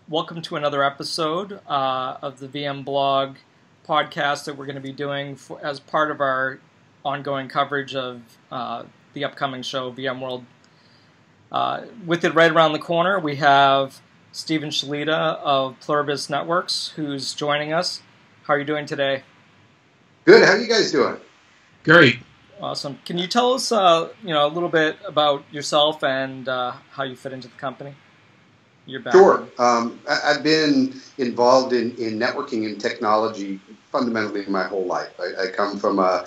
Welcome to another episode of the VMblog podcast that we're going to be doing as part of our ongoing coverage of the upcoming show, VMworld. With it right around the corner, we have Steven Shalita of Pluribus Networks, who's joining us. How are you doing today? Good. How are you guys doing? Great. Awesome. Can you tell us, a little bit about yourself and how you fit into the company? Your background. Sure. I've been involved in networking and technology fundamentally my whole life. I come from a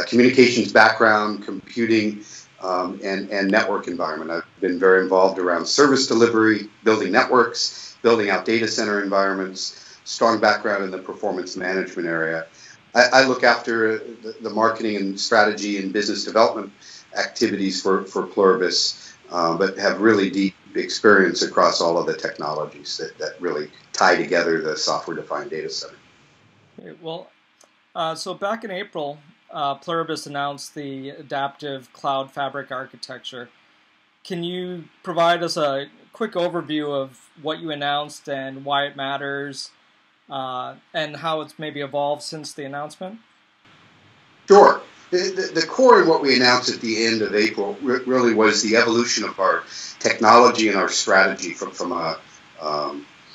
communications background, computing, and network environment. I've been very involved around service delivery, building networks, building out data center environments, strong background in the performance management area. I look after the marketing and strategy and business development activities for Pluribus, but have really deep experience across all of the technologies that really tie together the software-defined data center. Okay, well, so back in April, Pluribus announced the adaptive cloud fabric architecture. Can you provide us a quick overview of what you announced and why it matters, and how it's maybe evolved since the announcement? Sure. The core of what we announced at the end of April really was the evolution of our technology and our strategy from a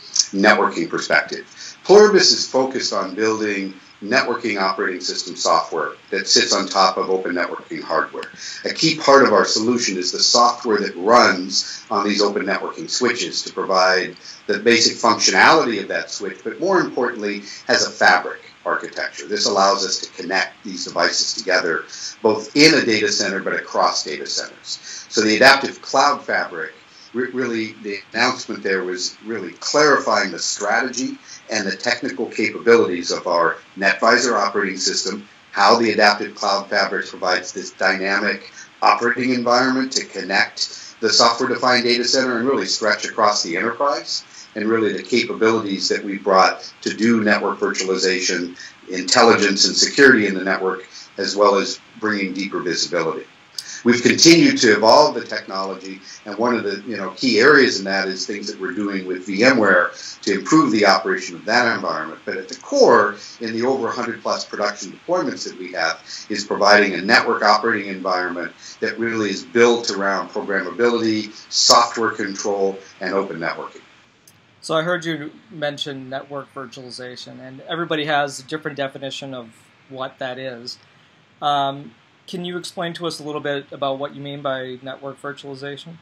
networking perspective. Pluribus is focused on building networking operating system software that sits on top of open networking hardware. A key part of our solution is the software that runs on these open networking switches to provide the basic functionality of that switch, but more importantly, has a fabric architecture. This allows us to connect these devices together, both in a data center but across data centers. So the adaptive cloud fabric, really the announcement there was really clarifying the strategy and the technical capabilities of our NetVisor operating system, how the adaptive cloud fabric provides this dynamic operating environment to connect the software-defined data center and really stretch across the enterprise, and really the capabilities that we brought to do network virtualization, intelligence and security in the network, as well as bringing deeper visibility. We've continued to evolve the technology, and one of the key areas in that is things that we're doing with VMware to improve the operation of that environment. But at the core, in the over 100+ production deployments that we have, is providing a network operating environment that really is built around programmability, software control, and open networking. So I heard you mention network virtualization, and everybody has a different definition of what that is. Can you explain to us a little bit about what you mean by network virtualization?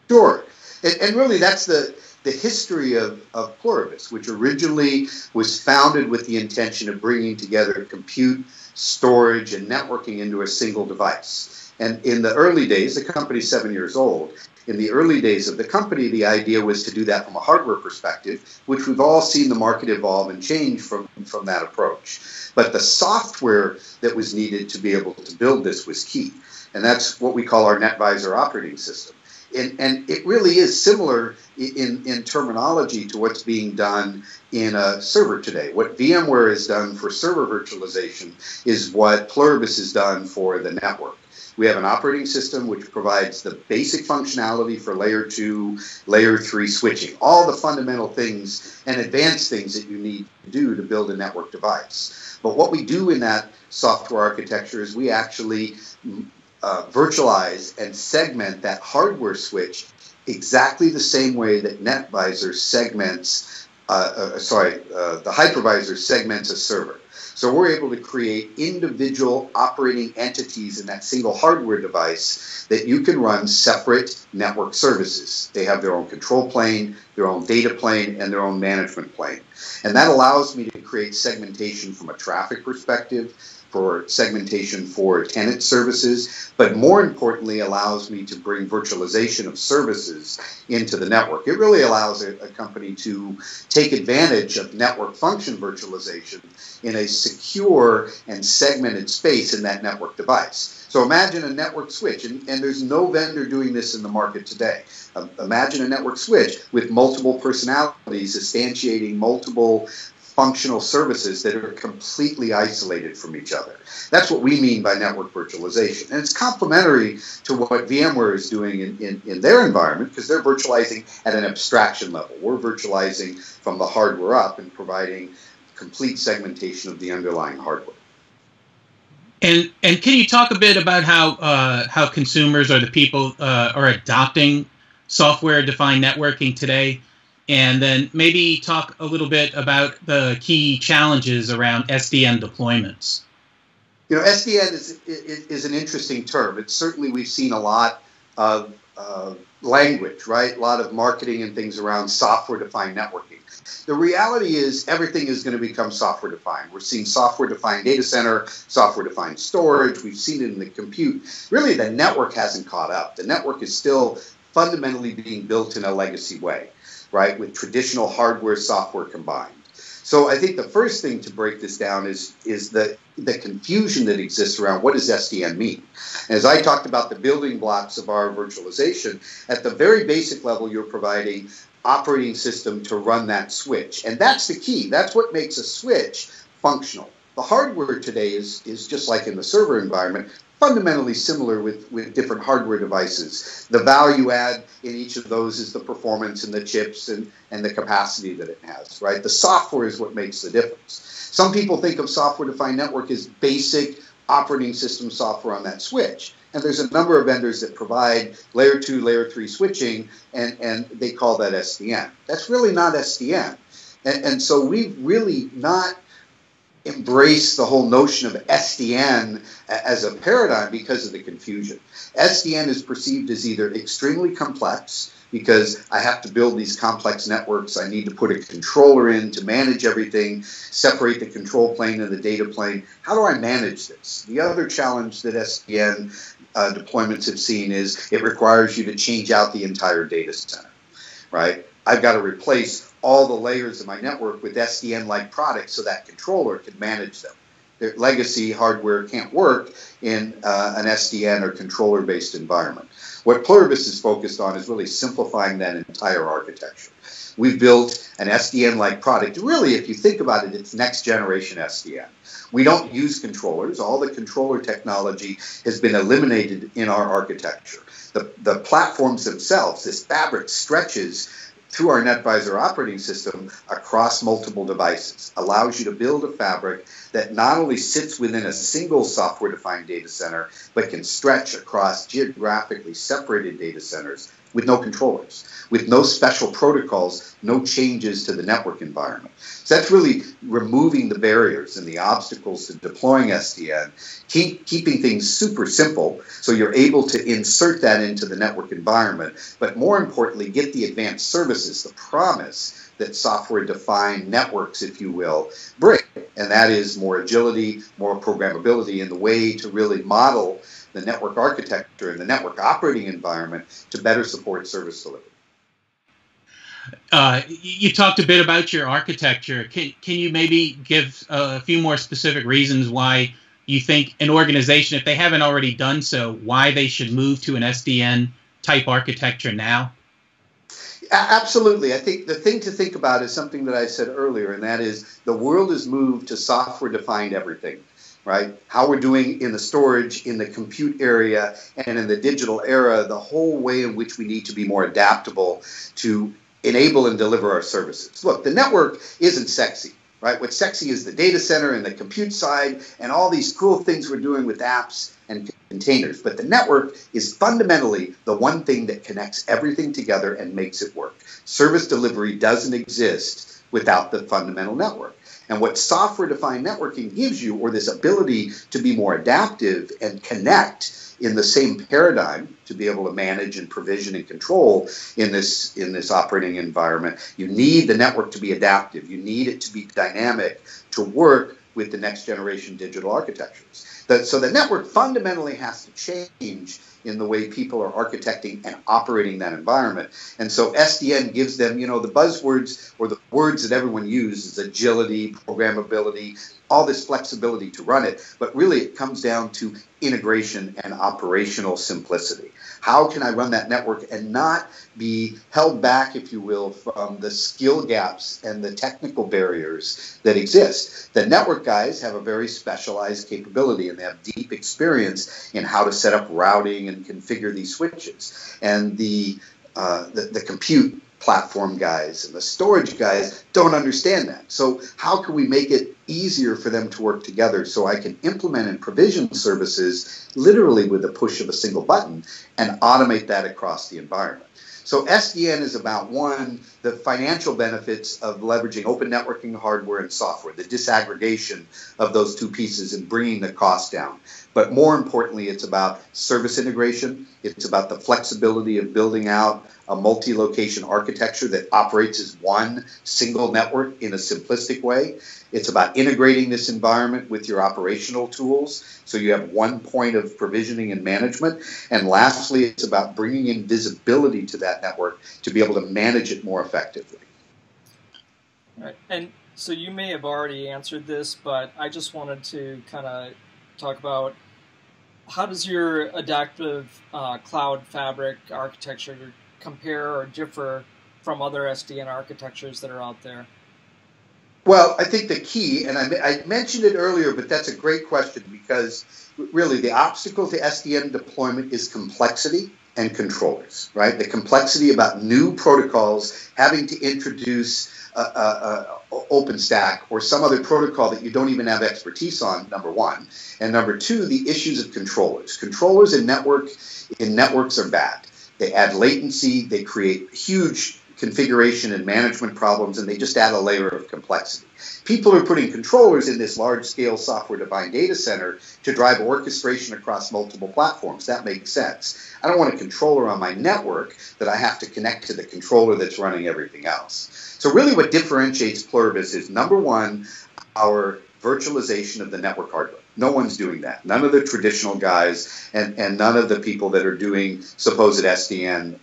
Sure. And really that's the history of Pluribus, which originally was founded with the intention of bringing together compute, storage, and networking into a single device. And in the early days, the company's 7 years old, in the early days of the company, the idea was to do that from a hardware perspective, which we've all seen the market evolve and change from that approach. But the software that was needed to be able to build this was key. And that's what we call our NetVisor operating system. And it really is similar in terminology to what's being done in a server today. What VMware has done for server virtualization is what Pluribus has done for the network. We have an operating system which provides the basic functionality for layer 2, layer 3 switching, all the fundamental things and advanced things that you need to do to build a network device. But what we do in that software architecture is we actually virtualize and segment that hardware switch exactly the same way that NetVisor segments, the hypervisor segments a server. So we're able to create individual operating entities in that single hardware device that you can run separate network services. They have their own control plane, their own data plane, and their own management plane. And that allows me to create segmentation from a traffic perspective, for segmentation for tenant services, but more importantly allows me to bring virtualization of services into the network. It really allows a company to take advantage of network function virtualization in a secure and segmented space in that network device. So imagine a network switch, and there's no vendor doing this in the market today. Imagine a network switch with multiple personalities instantiating multiple functional services that are completely isolated from each other. That's what we mean by network virtualization. And it's complementary to what VMware is doing in their environment, because they're virtualizing at an abstraction level. We're virtualizing from the hardware up and providing complete segmentation of the underlying hardware. And can you talk a bit about how consumers or the people are adopting software-defined networking today? And then maybe talk a little bit about the key challenges around SDN deployments. You know, SDN is an interesting term. It's certainly, we've seen a lot of language, right? A lot of marketing and things around software-defined networking. The reality is everything is going to become software-defined. We're seeing software-defined data center, software-defined storage. We've seen it in the compute. Really, the network hasn't caught up. The network is still fundamentally being built in a legacy way, right, with traditional hardware, software combined. So I think the first thing to break this down is the confusion that exists around what does SDN mean. And as I talked about the building blocks of our virtualization, at the very basic level, you're providing operating system to run that switch. And that's the key. That's what makes a switch functional. The hardware today is just like in the server environment, fundamentally similar with different hardware devices. The value add in each of those is the performance and the chips and the capacity that it has, right? The software is what makes the difference. Some people think of software-defined network as basic operating system software on that switch. And there's a number of vendors that provide layer 2, layer 3 switching, and they call that SDN. That's really not SDN. And so we've really not embraced the whole notion of SDN as a paradigm because of the confusion. SDN is perceived as either extremely complex, because I have to build these complex networks. I need to put a controller in to manage everything, separate the control plane and the data plane. How do I manage this? The other challenge that SDN deployments have seen is it requires you to change out the entire data center, right? I've got to replace all the layers of my network with SDN-like products so that controller can manage them. Their legacy hardware can't work in an SDN or controller-based environment. What Pluribus is focused on is really simplifying that entire architecture. We've built an SDN-like product. Really, if you think about it, it's next-generation SDN. We don't use controllers. All the controller technology has been eliminated in our architecture. The platforms themselves, this fabric stretches through our NetVisor operating system across multiple devices, allows you to build a fabric that not only sits within a single software-defined data center, but can stretch across geographically separated data centers with no controllers, with no special protocols, no changes to the network environment. So that's really removing the barriers and the obstacles to deploying SDN, keeping things super simple so you're able to insert that into the network environment, but more importantly, get the advanced services, the promise that software-defined networks, if you will, bring. And that is more agility, more programmability, and the way to really model the network architecture and the network operating environment to better support service delivery. You talked a bit about your architecture. Can you maybe give a few more specific reasons why you think an organization, if they haven't already done so, why they should move to an SDN type architecture now? Absolutely. I think the thing to think about is something that I said earlier, and that is the world has moved to software-defined everything, right? How we're doing in the storage, in the compute area, and in the digital era, the whole way in which we need to be more adaptable to enable and deliver our services. Look, the network isn't sexy, right? What's sexy is the data center and the compute side and all these cool things we're doing with apps and containers. But the network is fundamentally the one thing that connects everything together and makes it work. Service delivery doesn't exist without the fundamental network. And what software-defined networking gives you, or this ability to be more adaptive and connect in the same paradigm to be able to manage and provision and control in this operating environment, you need the network to be adaptive. You need it to be dynamic to work with the next generation digital architectures. So the network fundamentally has to change in the way people are architecting and operating that environment. And so SDN gives them, the buzzwords or the words that everyone uses, agility, programmability, all this flexibility to run it, but really it comes down to integration and operational simplicity. How can I run that network and not be held back, if you will, from the skill gaps and the technical barriers that exist? The network guys have a very specialized capability, and they have deep experience in how to set up routing and configure these switches. And the compute platform guys and the storage guys don't understand that. So how can we make it easier for them to work together so I can implement and provision services literally with the push of a single button and automate that across the environment? So SDN is about, one, the financial benefits of leveraging open networking hardware and software, the disaggregation of those two pieces and bringing the cost down. But more importantly, it's about service integration. It's about the flexibility of building out a multi-location architecture that operates as one single network in a simplistic way. It's about integrating this environment with your operational tools so you have one point of provisioning and management. And lastly, it's about bringing in visibility to that network to be able to manage it more effectively. Right. And so you may have already answered this, but I just wanted to kind of talk about how does your adaptive cloud fabric architecture compare or differ from other SDN architectures that are out there? Well, I think the key, and I mentioned it earlier, but that's a great question, because really the obstacle to SDN deployment is complexity and controllers, right? The complexity about new protocols having to introduce OpenStack or some other protocol that you don't even have expertise on, number one. And number two, the issues of controllers. Controllers in networks are bad. They add latency, they create huge configuration and management problems, and they just add a layer of complexity. People are putting controllers in this large-scale software-defined data center to drive orchestration across multiple platforms. That makes sense. I don't want a controller on my network that I have to connect to the controller that's running everything else. So really what differentiates Pluribus is, number one, our virtualization of the network hardware. No one's doing that. None of the traditional guys and none of the people that are doing supposed SDN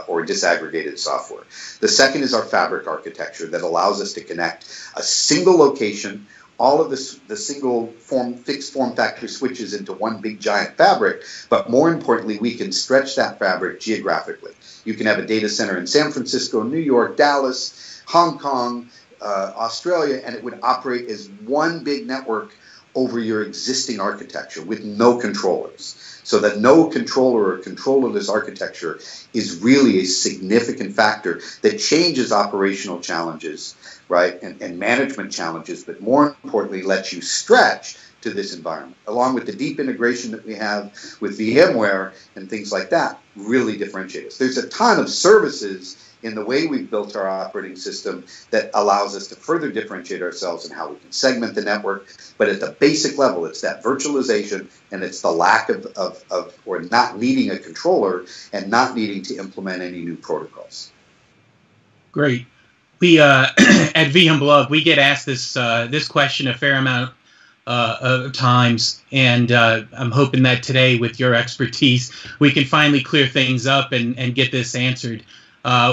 or disaggregated software. The second is our fabric architecture that allows us to connect a single location, all of the single fixed form factor switches into one big giant fabric, but more importantly, we can stretch that fabric geographically. You can have a data center in San Francisco, New York, Dallas, Hong Kong, Australia, and it would operate as one big network over your existing architecture with no controllers. So that no controller or controllerless architecture is really a significant factor that changes operational challenges, right, and management challenges, but more importantly, lets you stretch to this environment, along with the deep integration that we have with VMware and things like that, really differentiate us. There's a ton of services in the way we've built our operating system that allows us to further differentiate ourselves in how we can segment the network. But at the basic level, it's that virtualization, and it's the lack of or not needing a controller and not needing to implement any new protocols. Great. We at VMblog, we get asked this question a fair amount of times, and I'm hoping that today, with your expertise, we can finally clear things up and get this answered.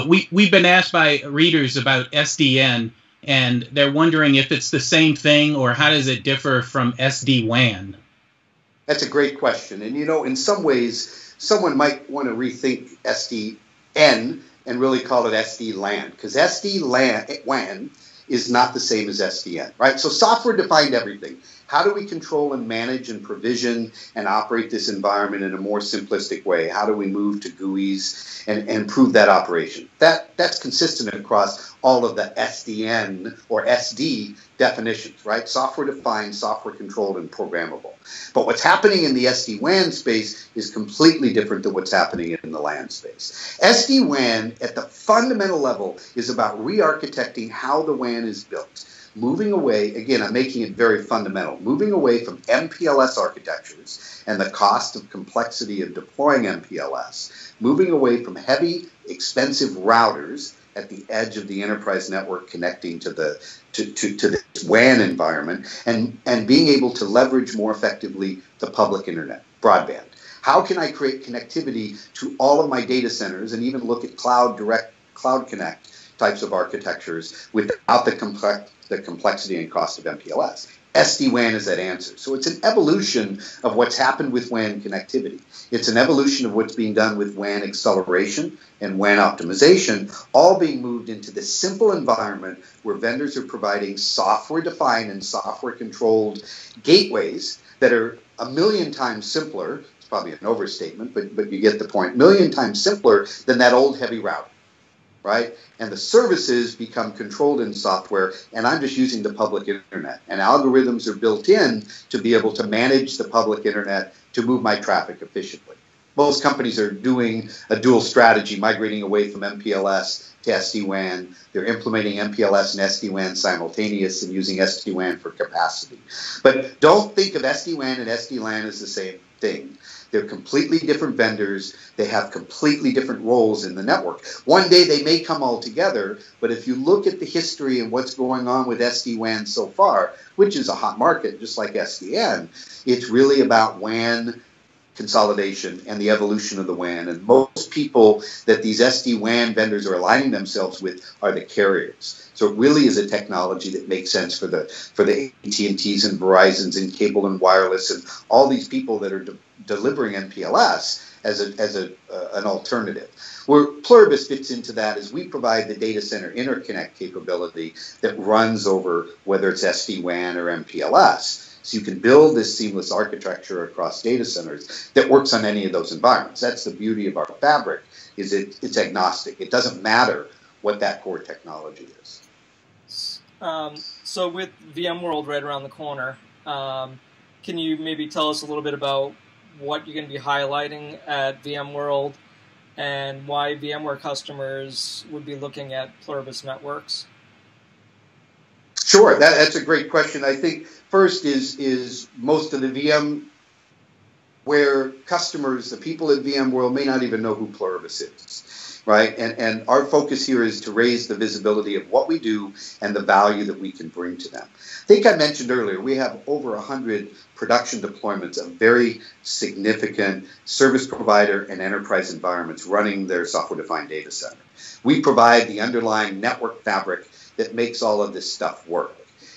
We've been asked by readers about SDN, and they're wondering if it's the same thing or how does it differ from SD-WAN? That's a great question. And, you know, in some ways, someone might want to rethink SDN and really call it SD-LAN, because SD-WAN is not the same as SDN, right? So software-defined everything. How do we control and manage and provision and operate this environment in a more simplistic way? How do we move to GUIs and improve that operation? That's consistent across all of the SDN or SD definitions, right? Software-defined, software-controlled, and programmable. But what's happening in the SD-WAN space is completely different than what's happening in the LAN space. SD-WAN, at the fundamental level, is about re-architecting how the WAN is built. Moving away, again, I'm making it very fundamental, moving away from MPLS architectures and the cost of complexity of deploying MPLS, moving away from heavy, expensive routers at the edge of the enterprise network connecting to this WAN environment, and being able to leverage more effectively the public internet, broadband. How can I create connectivity to all of my data centers and even look at Cloud Connect types of architectures without the complexity and cost of MPLS? SD-WAN is that answer. So it's an evolution of what's happened with WAN connectivity. It's an evolution of what's being done with WAN acceleration and WAN optimization, all being moved into this simple environment where vendors are providing software-defined and software-controlled gateways that are a million times simpler. It's probably an overstatement, but you get the point. Million times simpler than that old heavy routing. Right? And the services become controlled in software, and I'm just using the public internet. And algorithms are built in to be able to manage the public internet to move my traffic efficiently. Most companies are doing a dual strategy, migrating away from MPLS to SD-WAN. They're implementing MPLS and SD-WAN simultaneous and using SD-WAN for capacity. But don't think of SD-WAN and SD-LAN as the same thing. They're completely different vendors. They have completely different roles in the network. One day they may come all together, but if you look at the history and what's going on with SD-WAN so far, which is a hot market just like SDN, it's really about WAN consolidation and the evolution of the WAN. And most people that these SD-WAN vendors are aligning themselves with are the carriers. So it really is a technology that makes sense for the AT&Ts and Verizons and cable and wireless and all these people that are delivering MPLS as an alternative. Where Pluribus fits into that is we provide the data center interconnect capability that runs over whether it's SD-WAN or MPLS. So you can build this seamless architecture across data centers that works on any of those environments. That's the beauty of our fabric, is it's agnostic. It doesn't matter what that core technology is. So with VMworld right around the corner, can you maybe tell us a little bit about what you're going to be highlighting at VMworld and why VMware customers would be looking at Pluribus Networks? Sure, that's a great question. I think first is most of the VMware customers, the people at VMworld may not even know who Pluribus is, right? And our focus here is to raise the visibility of what we do and the value that we can bring to them. I think I mentioned earlier, we have over 100 production deployments of very significant service provider and enterprise environments running their software-defined data center. We provide the underlying network fabric that makes all of this stuff work.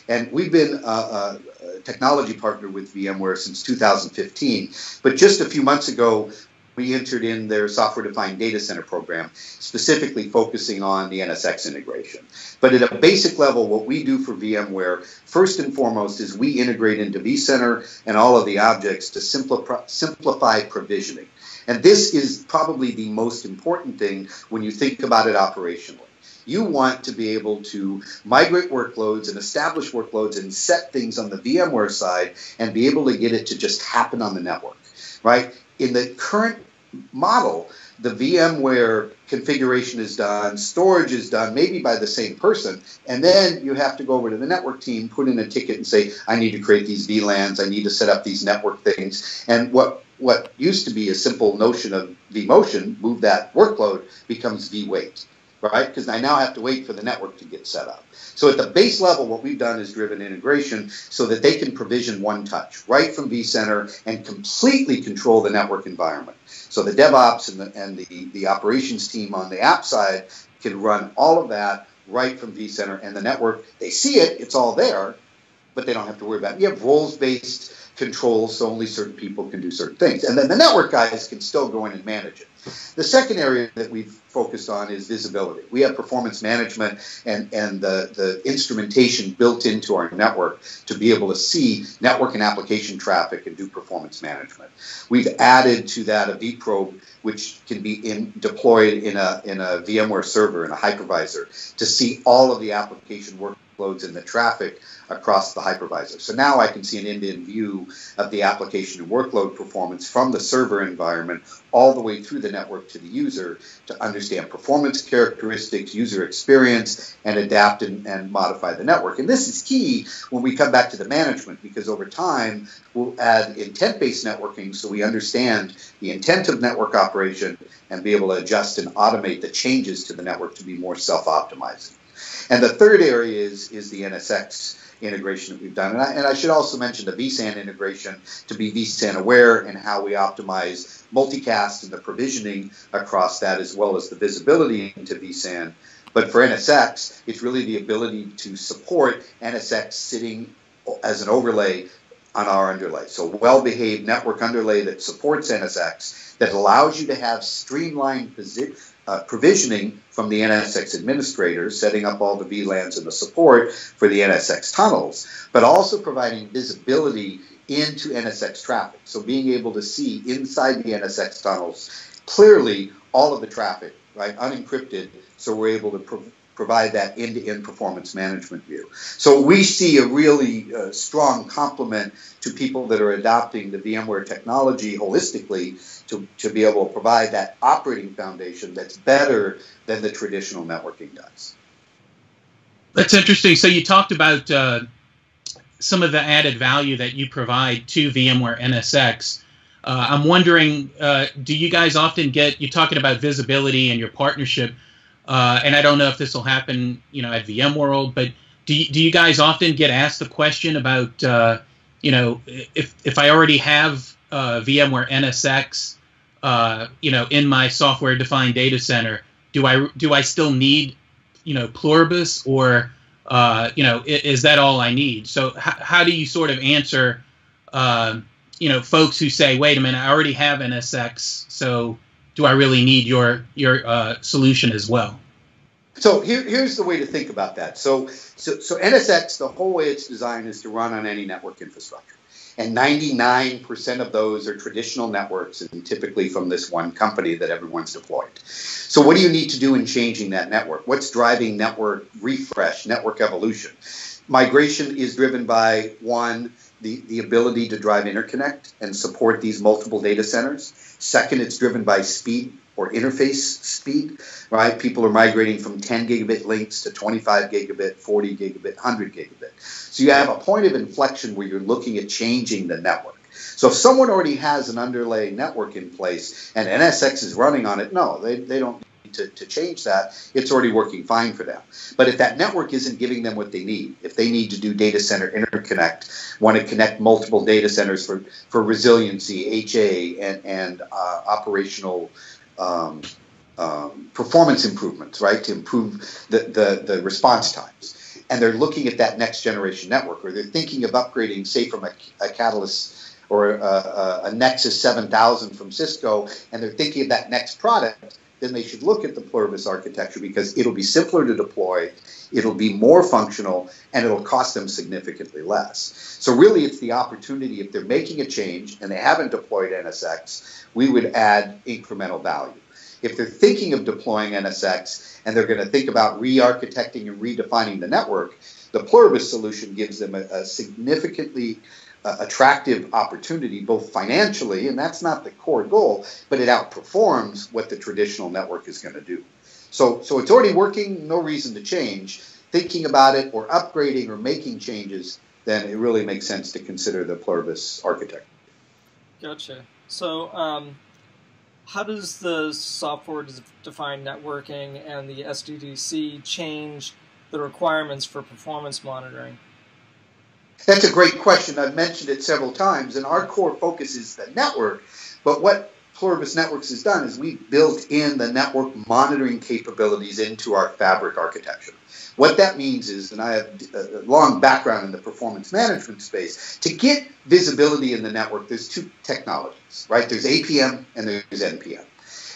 And we've been a technology partner with VMware since 2015, but just a few months ago, we entered in their software-defined data center program, specifically focusing on the NSX integration. But at a basic level, what we do for VMware, first and foremost, is we integrate into vCenter and all of the objects to simplify provisioning. And this is probably the most important thing when you think about it operationally. You want to be able to migrate workloads and establish workloads and set things on the VMware side and be able to get it to just happen on the network, right? In the current model, the VMware configuration is done, storage is done, maybe by the same person, and then you have to go over to the network team, put in a ticket and say, I need to create these VLANs, I need to set up these network things. And what used to be a simple notion of vMotion, move that workload, becomes vWait. Right? Because I now have to wait for the network to get set up. So at the base level, what we've done is driven integration so that they can provision one touch right from vCenter and completely control the network environment. So the DevOps and the operations team on the app side can run all of that right from vCenter, and the network, they see it, it's all there, but they don't have to worry about it. You have roles-based controls, so only certain people can do certain things. And then the network guys can still go in and manage it. The second area that we've focused on is visibility. We have performance management and the instrumentation built into our network to be able to see network and application traffic and do performance management. We've added to that a vProbe, which can be deployed in a VMware server, in a hypervisor, to see all of the application workloads and the traffic across the hypervisor. So now I can see an end-to-end view of the application and workload performance from the server environment all the way through the network to the user to understand performance characteristics, user experience, and adapt and modify the network. And this is key when we come back to the management, because over time we'll add intent-based networking so we understand the intent of network operation and be able to adjust and automate the changes to the network to be more self-optimizing. And the third area is the NSX integration that we've done. And I should also mention the vSAN integration to be vSAN aware and how we optimize multicast and the provisioning across that, as well as the visibility into vSAN. But for NSX, it's really the ability to support NSX sitting as an overlay on our underlay. So well-behaved network underlay that supports NSX, that allows you to have streamlined provisioning from the NSX administrators, setting up all the VLANs and the support for the NSX tunnels, but also providing visibility into NSX traffic. So being able to see inside the NSX tunnels clearly all of the traffic, right, unencrypted, so we're able to provide that end-to-end performance management view. So we see a really strong complement to people that are adopting the VMware technology holistically to be able to provide that operating foundation that's better than the traditional networking does. That's interesting. So you talked about some of the added value that you provide to VMware NSX. I'm wondering, do you guys often get, you're talking about visibility and your partnership, and I don't know if this will happen, at VMworld, but do you guys often get asked the question about, if I already have VMware NSX, in my software-defined data center, do I still need, Pluribus, or is that all I need? So how do you sort of answer, folks who say, wait a minute, I already have NSX, so do I really need your solution as well? So here's the way to think about that. So NSX, the whole way it's designed is to run on any network infrastructure. And 99% of those are traditional networks, and typically from this one company that everyone's deployed. So what do you need to do in changing that network? What's driving network refresh, network evolution? Migration is driven by, one, the ability to drive interconnect and support these multiple data centers. Second, it's driven by speed or interface speed, right? People are migrating from 10 gigabit links to 25 gigabit, 40 gigabit, 100 gigabit. So you have a point of inflection where you're looking at changing the network. So if someone already has an underlay network in place and NSX is running on it, no, they don't need to change that. It's already working fine for them. But if that network isn't giving them what they need, if they need to do data center interconnect, want to connect multiple data centers for resiliency, HA, and operational performance improvements, right, to improve the response times. And they're looking at that next generation network, or they're thinking of upgrading, say, from a Catalyst or a Nexus 7000 from Cisco, and they're thinking of that next product, then they should look at the Pluribus architecture, because it'll be simpler to deploy, it'll be more functional, and it'll cost them significantly less. So really it's the opportunity, if they're making a change and they haven't deployed NSX, we would add incremental value. If they're thinking of deploying NSX and they're going to think about re-architecting and redefining the network, the Pluribus solution gives them a significantly attractive opportunity, both financially, and that's not the core goal, but it outperforms what the traditional network is going to do. So it's already working, no reason to change. Thinking about it or upgrading or making changes, then it really makes sense to consider the Pluribus architecture. Gotcha. So how does the software-defined networking and the SDDC change the requirements for performance monitoring? That's a great question. I've mentioned it several times, and our core focus is the network. But what Pluribus Networks has done is we've built in the network monitoring capabilities into our fabric architecture. What that means is, and I have a long background in the performance management space, to get visibility in the network, there's two technologies, right? There's APM and there's NPM.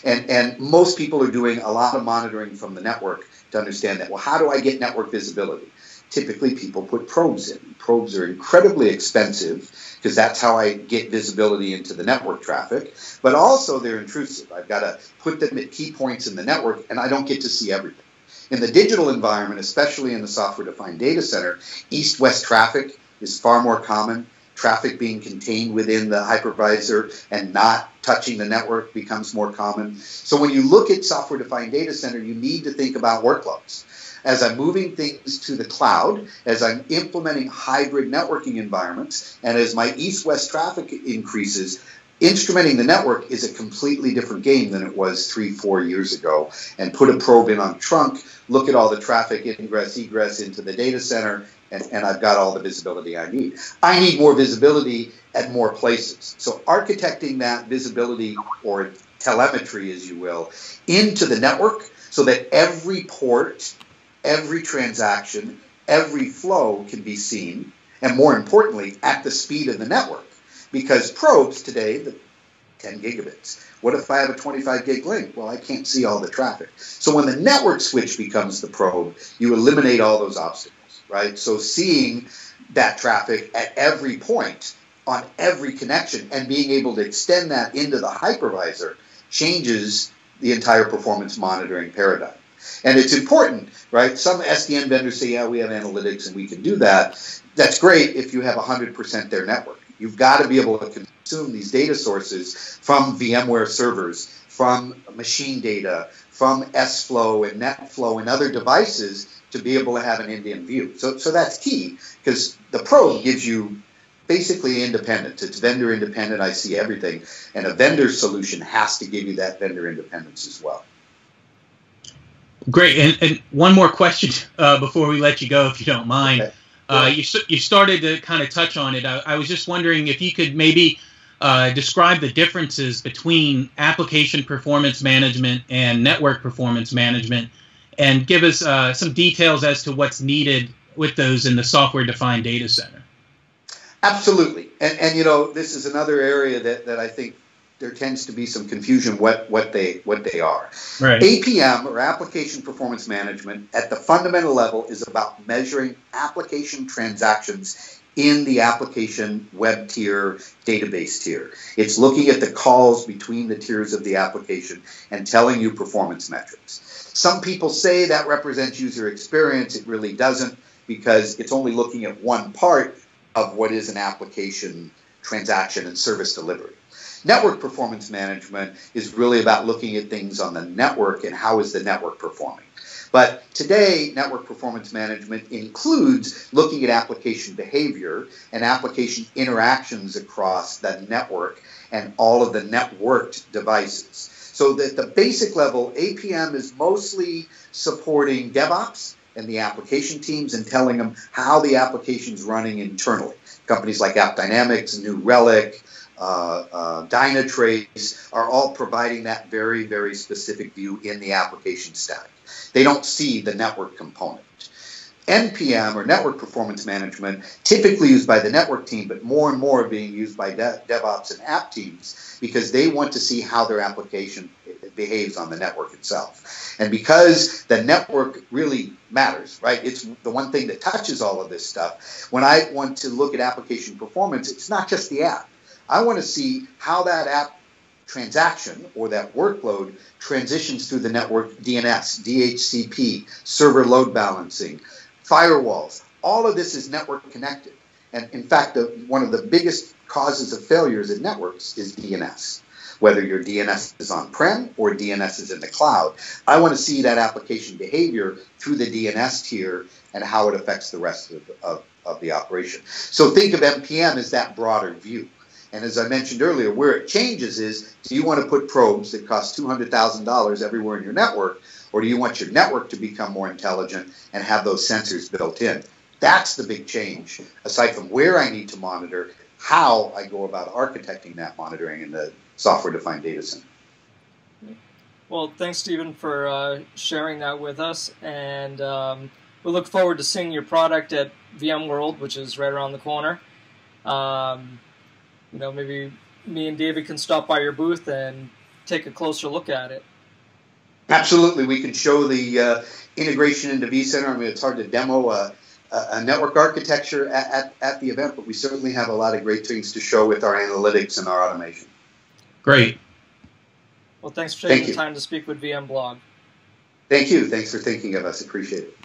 And most people are doing a lot of monitoring from the network to understand that. Well, how do I get network visibility? Typically, people put probes in. Probes are incredibly expensive because that's how I get visibility into the network traffic. But also, they're intrusive. I've got to put them at key points in the network, and I don't get to see everything. In the digital environment, especially in the software-defined data center, east-west traffic is far more common. Traffic being contained within the hypervisor and not touching the network becomes more common. So when you look at software-defined data center, you need to think about workloads. As I'm moving things to the cloud, as I'm implementing hybrid networking environments, and as my east-west traffic increases, instrumenting the network is a completely different game than it was 3-4 years ago. And put a probe in on trunk, look at all the traffic, ingress, egress into the data center, and I've got all the visibility I need. I need more visibility at more places. So architecting that visibility, or telemetry, as you will, into the network so that every port, every transaction, every flow can be seen, and more importantly, at the speed of the network. Because probes today, the 10 gigabits. What if I have a 25 gig link? Well, I can't see all the traffic. So when the network switch becomes the probe, you eliminate all those obstacles, right? So seeing that traffic at every point on every connection and being able to extend that into the hypervisor changes the entire performance monitoring paradigm. And it's important, right? Some SDN vendors say, yeah, we have analytics and we can do that. That's great if you have 100% their network. You've got to be able to consume these data sources from VMware servers, from machine data, from S-Flow and NetFlow and other devices to be able to have an end-to-end view. So that's key, because the probe gives you basically independence. It's vendor independent. I see everything. And a vendor solution has to give you that vendor independence as well. Great. And one more question before we let you go, if you don't mind. Okay. You started to kind of touch on it. I was just wondering if you could maybe describe the differences between application performance management and network performance management, and give us some details as to what's needed with those in the software-defined data center. Absolutely. And you know, this is another area that I think there tends to be some confusion what they are. Right. APM, or application performance management, at the fundamental level is about measuring application transactions in the application web tier, database tier. It's looking at the calls between the tiers of the application and telling you performance metrics. Some people say that represents user experience. It really doesn't, because it's only looking at one part of what is an application transaction and service delivery. Network performance management is really about looking at things on the network and how is the network performing. But today, network performance management includes looking at application behavior and application interactions across the network and all of the networked devices. So that the basic level, APM is mostly supporting DevOps and the application teams and telling them how the application's running internally. Companies like AppDynamics, New Relic, Dynatrace are all providing that very, very specific view in the application stack. They don't see the network component. NPM, or network performance management, typically used by the network team, but more and more being used by DevOps and app teams, because they want to see how their application behaves on the network itself. And because the network really matters, right? It's the one thing that touches all of this stuff. When I want to look at application performance, it's not just the app. I want to see how that app transaction or that workload transitions through the network DNS, DHCP, server load balancing, firewalls. All of this is network connected. And in fact, one of the biggest causes of failures in networks is DNS. Whether your DNS is on-prem or DNS is in the cloud, I want to see that application behavior through the DNS tier and how it affects the rest of the operation. So think of NPM as that broader view. And as I mentioned earlier, where it changes is, do you want to put probes that cost $200,000 everywhere in your network, or do you want your network to become more intelligent and have those sensors built in? That's the big change, aside from where I need to monitor, how I go about architecting that monitoring in the software-defined data center. Well, thanks, Steven, for sharing that with us. And we look forward to seeing your product at VMworld, which is right around the corner. You know, maybe me and David can stop by your booth and take a closer look at it. Absolutely. We can show the integration into vCenter. I mean, it's hard to demo a network architecture at the event, but we certainly have a lot of great things to show with our analytics and our automation. Great. Well, thanks for taking the time to speak with VMblog. Thank you. Thanks for thinking of us. Appreciate it.